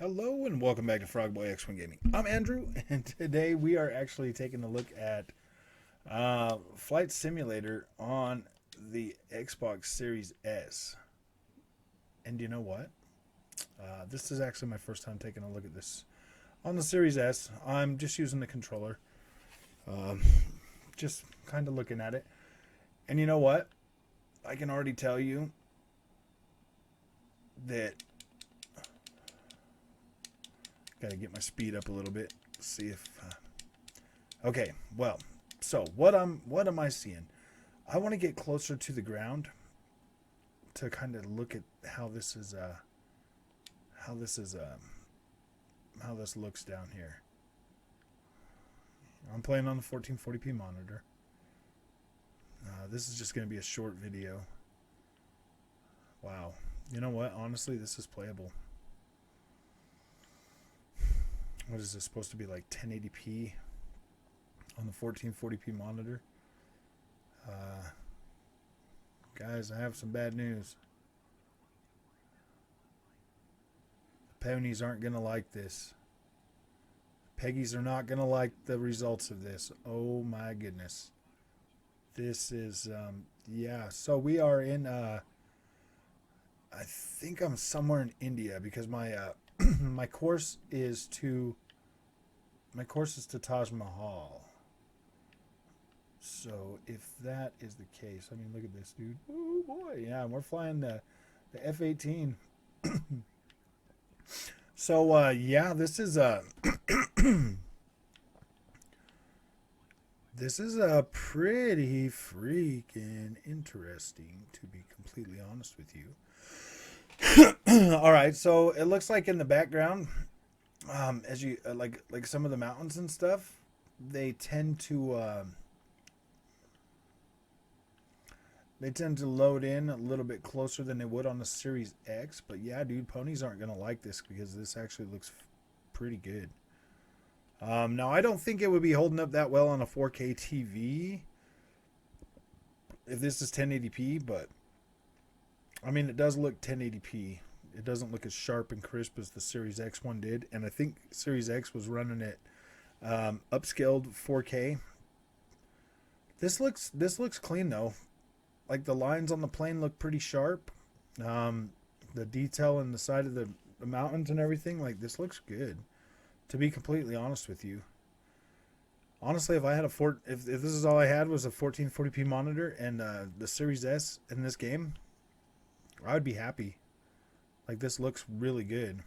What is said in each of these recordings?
Hello and welcome back to Frogboy X1 Gaming. I'm Andrew, and today we are actually taking a look at Flight Simulator on the Xbox Series S. And you know what? This is actually my first time taking a look at this on the Series S. I'm just using the controller, just kind of looking at it. And you know what? I can already tell you that gotta get my speed up a little bit. See if okay, well, so what am I seeing? I want to get closer to the ground to kind of look at how this looks down here. I'm playing on the 1440p monitor. This is just going to be a short video. Wow. You know what? Honestly, this is playable. What is this supposed to be, like 1080p on the 1440p monitor? Guys, I have some bad news. The ponies aren't going to like this. Peggies are not going to like the results of this. Oh my goodness. This is, yeah. So we are in, I think I'm somewhere in India because my, my course is to Taj Mahal. So if that is the case, I mean, look at this, dude. Oh boy, yeah, we're flying the F-18. So yeah, this is a this is a pretty freaking interesting, to be completely honest with you. All right, so it looks like in the background, as you like some of the mountains and stuff, they tend to load in a little bit closer than they would on the Series X. But yeah, dude, ponies aren't gonna like this because this actually looks pretty good. Now I don't think it would be holding up that well on a 4K TV if this is 1080p, but I mean, it does look 1080p. It doesn't look as sharp and crisp as the Series X one did. And I think Series X was running it upscaled 4K. This looks clean, though. Like, the lines on the plane look pretty sharp. The detail in the side of the mountains and everything, like, this looks good. To be completely honest with you. Honestly, if I had if this is all I had was a 1440p monitor and the Series S in this game, I would be happy. Like, this looks really good.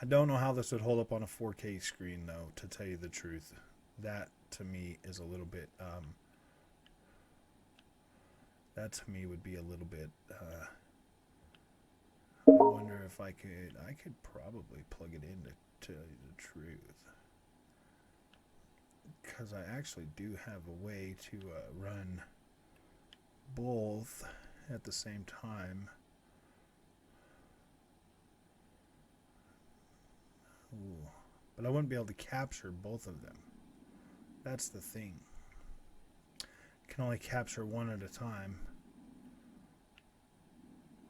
I don't know how this would hold up on a 4K screen, though, to tell you the truth. That, to me, is a little bit, that, to me, would be a little bit, I wonder if I could probably plug it in to tell you the truth. Because I actually do have a way to run both at the same time. Ooh. But I wouldn't be able to capture both of them. That's the thing. I can only capture one at a time.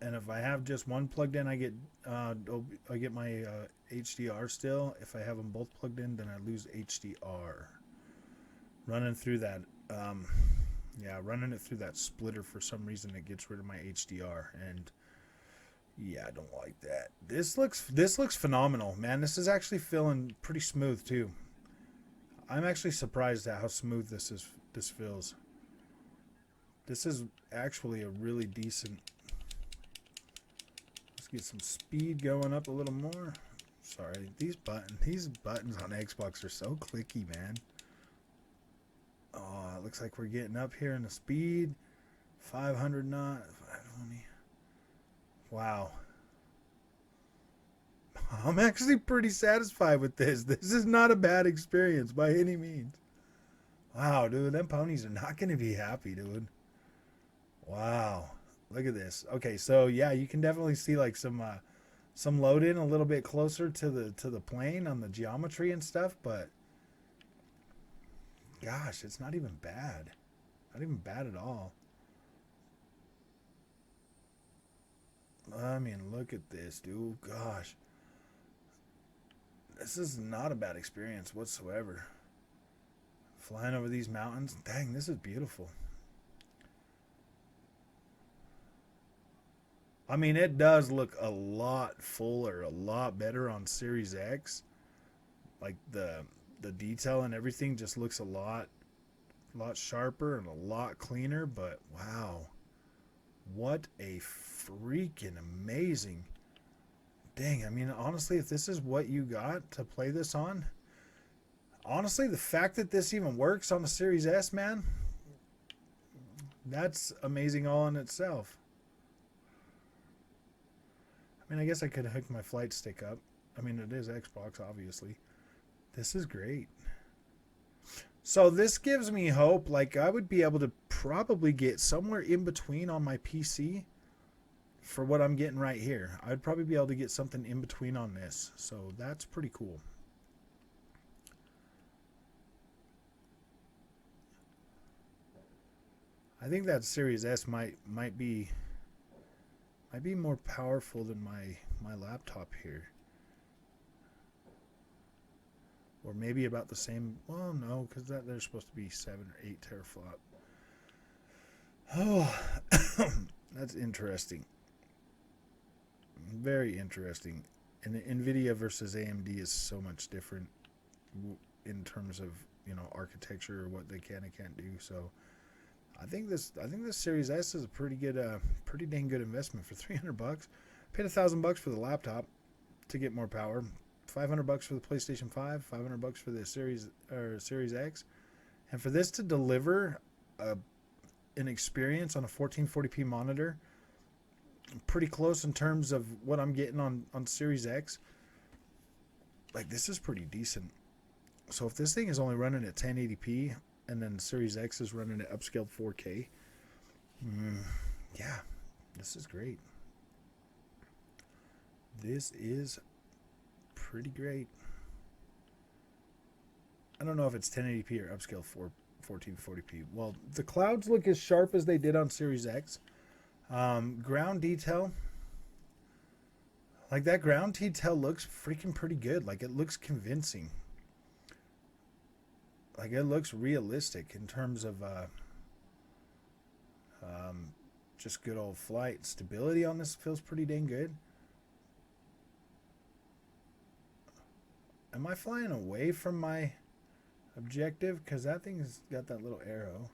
And if I have just one plugged in, I get my HDR still. If I have them both plugged in, then I lose HDR. Running through that, running it through that splitter for some reason, it gets rid of my HDR, and yeah, I don't like that. This looks phenomenal, man. This is actually feeling pretty smooth too. I'm actually surprised at how smooth this feels. This is actually a really decent. Let's get some speed going up a little more. Sorry, these buttons on Xbox are so clicky, man. Oh, it looks like we're getting up here in the speed. 500 knot. 520. Wow. I'm actually pretty satisfied with this. This is not a bad experience by any means. Wow, dude, them ponies are not going to be happy, dude. Wow. Look at this. Okay, so yeah, you can definitely see like some load in a little bit closer to the plane on the geometry and stuff, but gosh, it's not even bad. Not even bad at all. I mean, look at this, dude. Gosh. This is not a bad experience whatsoever. Flying over these mountains. Dang, this is beautiful. I mean, it does look a lot fuller, a lot better on Series X. Like the detail and everything just looks a lot sharper and a lot cleaner, but wow. What a freaking amazing. Dang, I mean, honestly, if this is what you got to play this on, honestly, the fact that this even works on the Series S, man, that's amazing all in itself. I mean, I guess I could hook my flight stick up. I mean, it is Xbox, obviously. This is great. So this gives me hope. Like, I would be able to probably get somewhere in between on my PC for what I'm getting right here. I'd probably be able to get something in between on this. So that's pretty cool. I think that Series S might be more powerful than my laptop here. Or maybe about the same. Well, no, because they're supposed to be 7 or 8 teraflop. Oh, that's interesting. Very interesting. And NVIDIA versus AMD is so much different in terms of, architecture or what they can and can't do. So I think this Series S is a pretty dang good investment for $300. Paid $1,000 for the laptop to get more power. $500 for the PlayStation 5, $500 for the Series X, and for this to deliver an experience on a 1440p monitor, pretty close in terms of what I'm getting on Series X. Like, this is pretty decent. So if this thing is only running at 1080p and then Series X is running at upscaled 4K, yeah, this is great. This is pretty great. I don't know if it's 1080p or upscale 1440p. Well, the clouds look as sharp as they did on Series X. Ground detail, like that ground detail looks freaking pretty good. Like, it looks convincing. Like, it looks realistic in terms of just good old flight. Stability on this feels pretty dang good. Am I flying away from my objective? Because that thing's got that little arrow.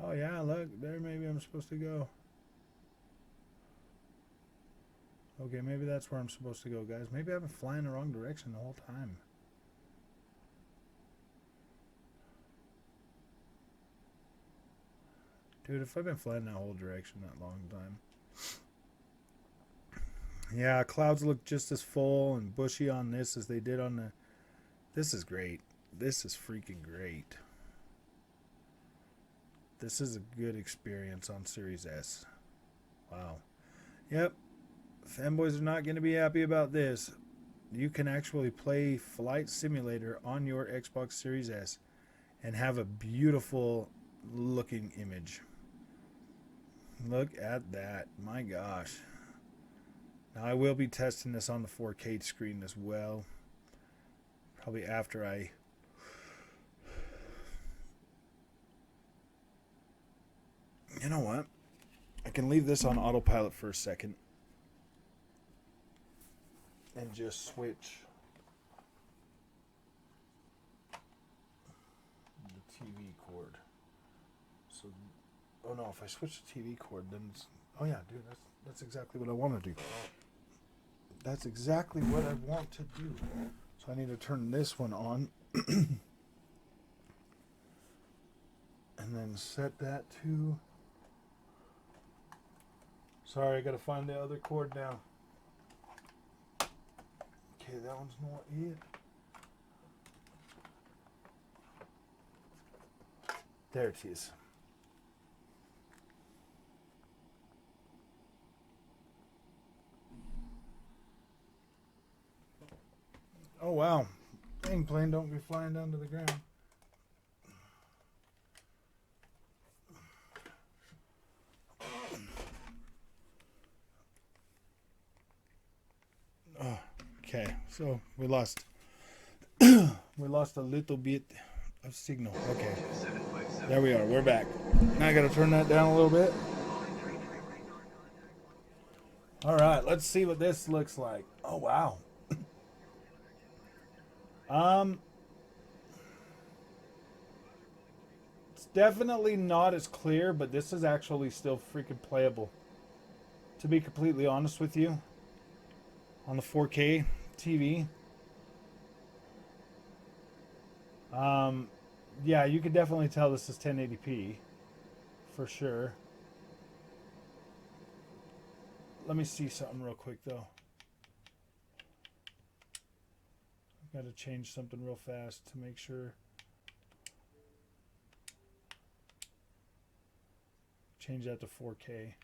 Oh yeah, look, there maybe I'm supposed to go. Okay, maybe that's where I'm supposed to go, guys. Maybe I've been flying the wrong direction the whole time. Dude, if I've been flying that whole direction that long time. Yeah, clouds look just as full and bushy on this as they did on the... This is great. This is freaking great. This is a good experience on Series S. Wow. Yep. Fanboys are not going to be happy about this. You can actually play Flight Simulator on your Xbox Series S and have a beautiful looking image. Look at that. My gosh. Now, I will be testing this on the 4K screen as well. Probably after I... You know what? I can leave this on autopilot for a second. And just switch the TV cord. So, oh no, if I switch the TV cord, then it's... Oh yeah, dude, that's exactly what I want to do. That's exactly what I want to do. So I need to turn this one on. And then set that to... Sorry, I gotta find the other cord now. Okay, that one's not it. There it is. Oh wow. Dang, plane don't be flying down to the ground. Okay, so we lost we lost a little bit of signal. Okay, there we are. We're back. Now I got to turn that down a little bit. All right, let's see what this looks like. Oh wow. It's definitely not as clear, but this is actually still freaking playable. To be completely honest with you, on the 4K TV. Yeah, you could definitely tell this is 1080p for sure. Let me see something real quick though. I've got to change something real fast to make sure. Change that to 4K.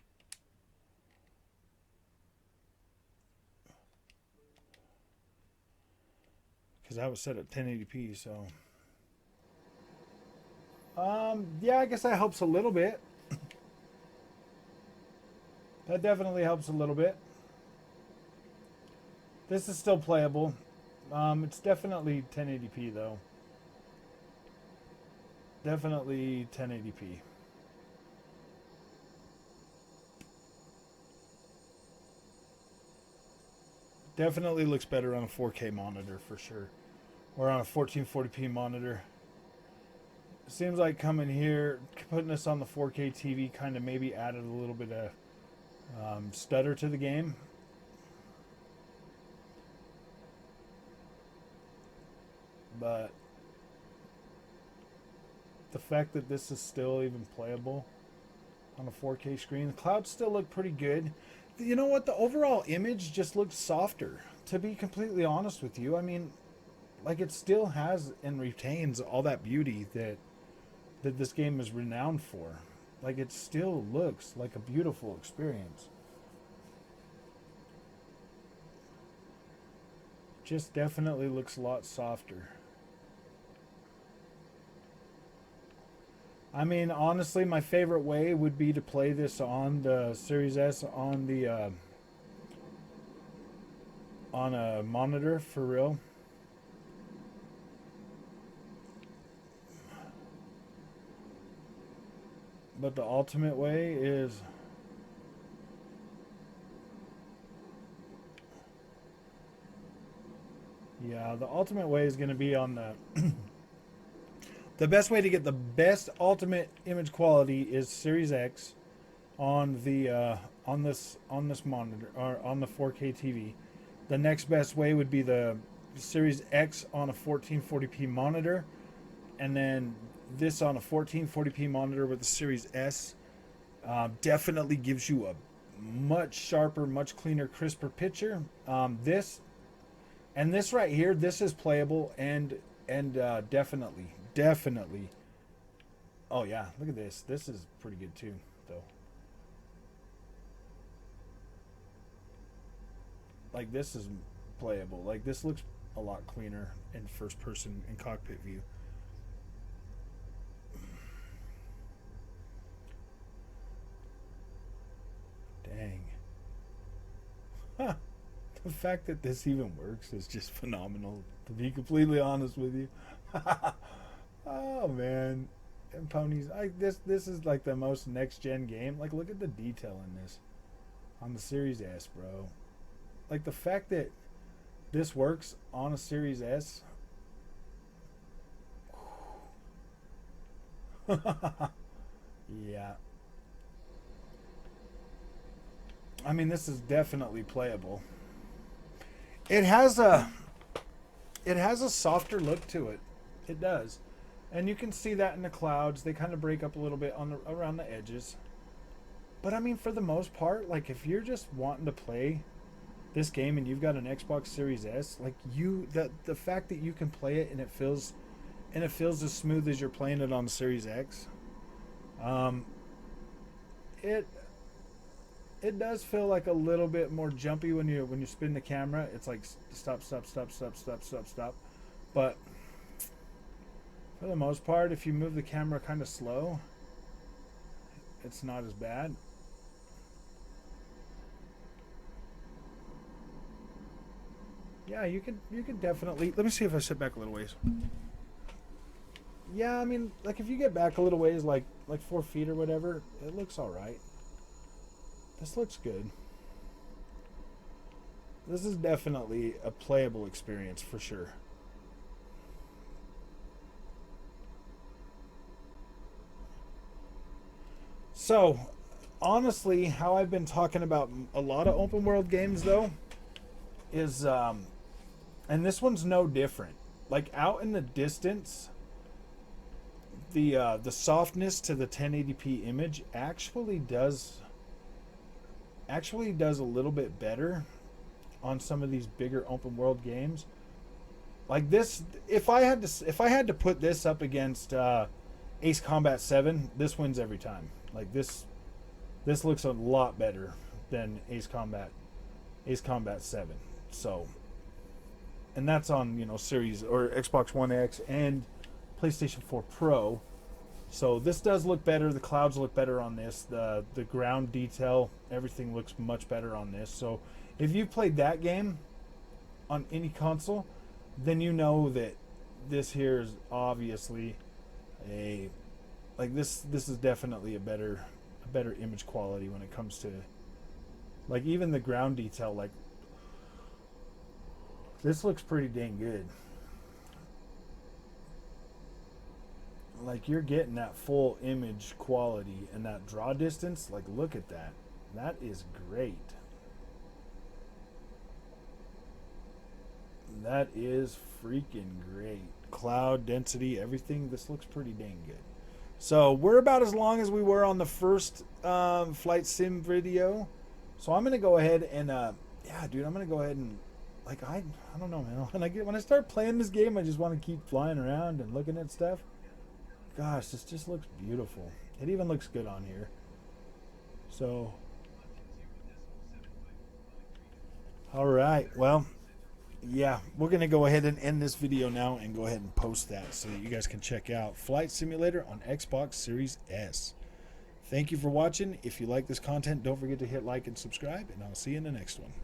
Because I was set at 1080p, so. Yeah, I guess that helps a little bit. That definitely helps a little bit. This is still playable. It's definitely 1080p though. Definitely 1080p. Definitely looks better on a 4K monitor for sure. Or on a 1440p monitor. Seems like coming here, putting this on the 4K TV kind of maybe added a little bit of stutter to the game. But the fact that this is still even playable on a 4K screen, the clouds still look pretty good. You know what? The overall image just looks softer, to be completely honest with you. I mean, like it still has and retains all that beauty that this game is renowned for. Like it still looks like a beautiful experience. Just definitely looks a lot softer. I mean, honestly, my favorite way would be to play this on the Series S on the on a monitor for real. But the ultimate way is yeah, the ultimate way is going to be on the the best way to get the best ultimate image quality is Series X on the on this monitor or on the 4K TV. The next best way would be the Series X on a 1440p monitor, and then this on a 1440p monitor with the Series S. Definitely gives you a much sharper, much cleaner, crisper picture. This right here, this is playable and definitely. Oh yeah, look at this. This is pretty good too, though. Like this is playable. Like this looks a lot cleaner in first person and cockpit view. Dang. Huh. The fact that this even works is just phenomenal, to be completely honest with you. Oh man. And ponies, this is like the most next gen game. Like look at the detail in this on the Series S, bro. Like the fact that this works on a Series S. Yeah. I mean, this is definitely playable. It has a softer look to it. It does. And you can see that in the clouds. They kind of break up a little bit on the around the edges. But I mean, for the most part, like if you're just wanting to play this game and you've got an Xbox Series S, like the fact that you can play it and it feels as smooth as you're playing it on the Series X. It does feel like a little bit more jumpy when you spin the camera. It's like stop. But for the most part, if you move the camera kind of slow, it's not as bad. Yeah, you can definitely. Let me see if I sit back a little ways. Yeah, I mean, like if you get back a little ways, like 4 feet or whatever, it looks all right. This looks good. This is definitely a playable experience for sure. So, honestly, how I've been talking about a lot of open world games though is, and this one's no different. Like out in the distance, the softness to the 1080p image actually does a little bit better on some of these bigger open world games. Like this, if I had to put this up against Ace Combat 7, this wins every time. Like this looks a lot better than Ace Combat 7. So, and that's on, Series or Xbox One X and PlayStation 4 Pro. So this does look better. The clouds look better on this. The ground detail, everything looks much better on this. So if you played that game on any console, then you know that this here is obviously a like this is definitely a better image quality when it comes to like even the ground detail. Like this looks pretty dang good. Like you're getting that full image quality and that draw distance. Like look at that. That is great. That is freaking great. Cloud density, everything. This looks pretty dang good. So we're about as long as we were on the first flight sim video. So I'm gonna go ahead and yeah, dude, I'm gonna go ahead and like I don't know, man. When I start playing this game, I just want to keep flying around and looking at stuff. Gosh, this just looks beautiful. It even looks good on here. So, all right. Well, yeah, we're going to go ahead and end this video now and go ahead and post that so that you guys can check out Flight Simulator on Xbox Series S. Thank you for watching. If you like this content, don't forget to hit like and subscribe, and I'll see you in the next one.